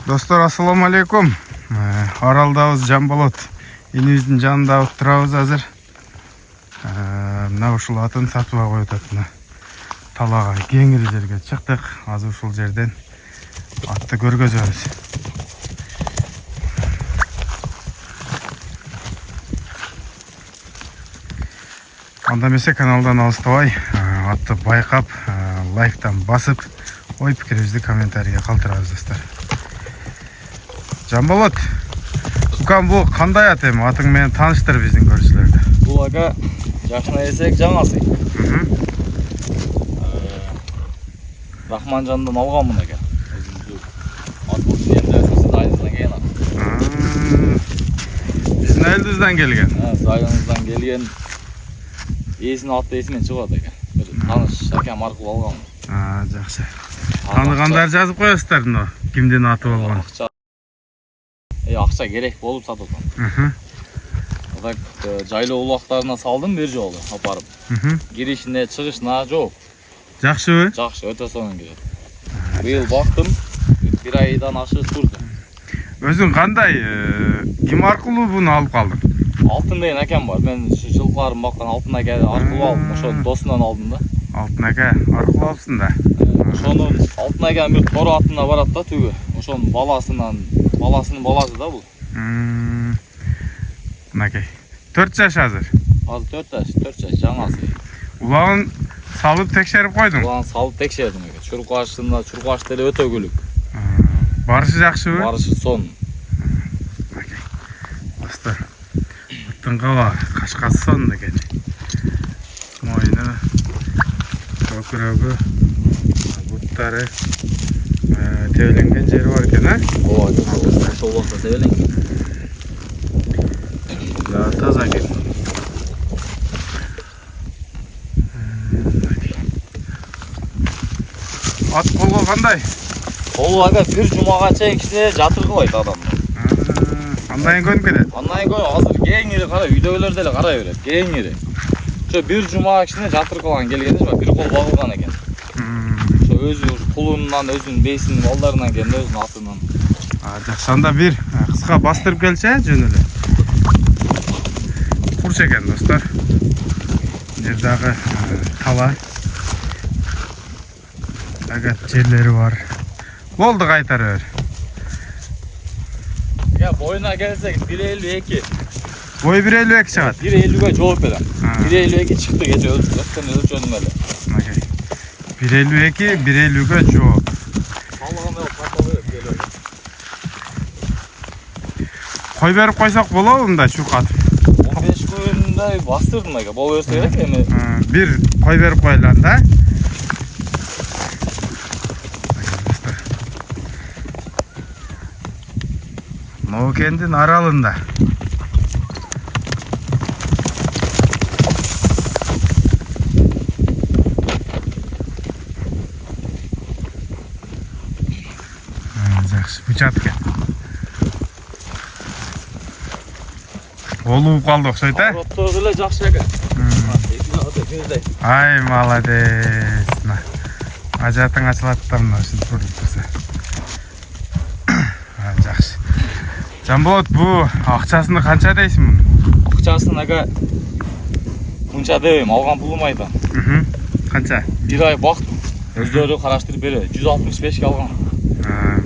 Достор, ассаламу алейкум. Аралдабыз, Жанболот инибиздин жанында турабыз азыр. Мына ушул атын сатууга коюп атат. Талага кеңири жерге чыктык. Азыр ушул жерден атты көргөзөбүз. Анда эмесе каналдан алыстабай, атты байкап, лайктан басып, ой пикирибизди комментарийге калтырабыз достор. Жанболот, Сукан, бул кандай ат эми? Атың менен тааныштыр биздин көрүүчүлөрдү. Бул ага жакшына эсек жаңасы. Рахманжандан алганмын экен. Ат бул эми сиздин айыңыздан келген. Биздин айылыбыздан келген. Сиздин айыңыздан келген. Эсинин аты эсимен чыгып атат экен. Бир тааныш акам аркылуу алганмын. Жакшы. Тааныгандар жазып коесуздар мына кимдин аты болгон. Акча керек болуп сатып атам. Так жайлоо улактарына салдым бир жолу апарып. Киришине, чыгышына жок. Жакшыбы? Жакшы, өтө сонун кирет. Быйыл бактым, бир айдан ашык турду. Өзүң кандай, ким аркылуу буну алып калдың? Алтын деген акам бар. Мен жылкыларын баккан Алтын ака аркылуу алдым. Ошонун досунан алдым да. Алтын ака аркылуу алыпсың да. Ошонун Алтын аканын бир торо атына барат да түгү. Ошонун баласынын баласы да бул. Мынакей. 4 жаш азыр. Азыр 4 жаш жаңасы. Улагын салып текшерип койдуң? Улагын салып текшердим экен. Чуркаш деле өтө күлүк. Барышы жакшыбы? Барышы сон. Достор, аттын каба кашкасы сон экен. Мойну, көкүрөгү, буттары тебеленген жери бар экен, Ооба, ошол убакта тебеленген. Таза экен. Ат колго кандай? Колу ага бир жумага чейин кичине жатыргылайт адамды. Андан кийин көнүп кетет. Андан кийин азыр кеңири кара, үйдөгүлөр деле карай берет. Кеңири. Ошо бир жумага кичине жатыргылган келген эмес, бир кол багылган экен. Ошо өзү кулунан, өзүнүн бейсинин балдарынан келген, өзүнүн атынан. Жакшы, анда бир кыска бастырып келчи, жөн эле. Курч экен достор. Бир дагы тала. Ага жерлери бар. Болду, кайтара бер. Я боюна келсек 1.52. Бой 1.52 чыгат. 1.50ге жооп берем. 1.52 чыкты кече өлчөдүм эле. 1.52, 1.50ге жооп. Салган эле тартып берет. Кой берип койсок болобу мындай чуркатып? 15 күндөй бастырдым эке. Боло берсе керек эми. Бир кой берип койлан да. Ноокендин аралында. Жакшы, учатка. Олуп калды окшойт, Ротто деле жакшы экен. Ай, молодец. Ажатың ачылат да мына ушинтип туруп турса. Жакшы. Жанболот, бу акчасыны канча дейсиң мунун? Акчасын ага мынча дебейм, алган пулум айтам. Канча? Бир ай бактым. Өздөрү караштырып берет. 165ке алган.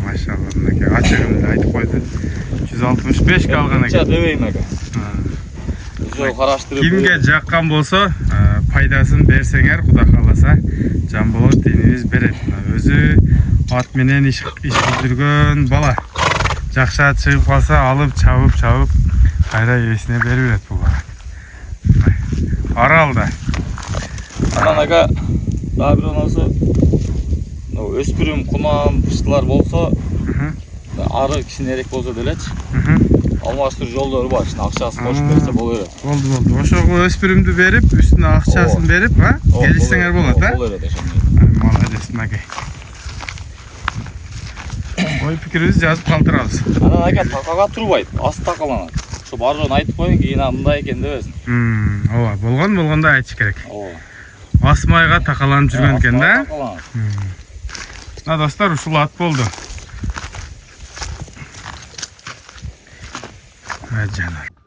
Машалла, мынакей ачыгын эле айтып койду. 165ке алган экен. Мынча дебейм ага. Өздөрү караштырып. Кимге жаккан болсо, пайдасын берсеңер, Кудай кааласа, Жанболот инибиз берет. Өзү ат менен иш жүргөн бала. Жакшы ат чыгып калса, алып чабып, кайра ээсине берип берет бул бала. Аралда. Анан ага дагы бир оносу өспүрүм кунамчылар болсо, ары кичинерээк болсо делечи. Алмаштыруу жолдору бар, акчасын кошуп берсе боло берет. Болду. Ошого өспүрүмдү берип, үстүнө акчасын берип, келишсеңер болот, Боло берет ошондой. Молодец, мынакей. Ой пикирибизди жазып калтырабыз. Анан ага такага турбайт, асты такаланат. Ошо бар жоон айтып коеюн, кийин мындай экен дебесин. Ооба, болгондой айтыш керек. Ооба. Асмайга такаланып жүргөн экен да. Такаланат. Достор, ушул ат болду. жанар.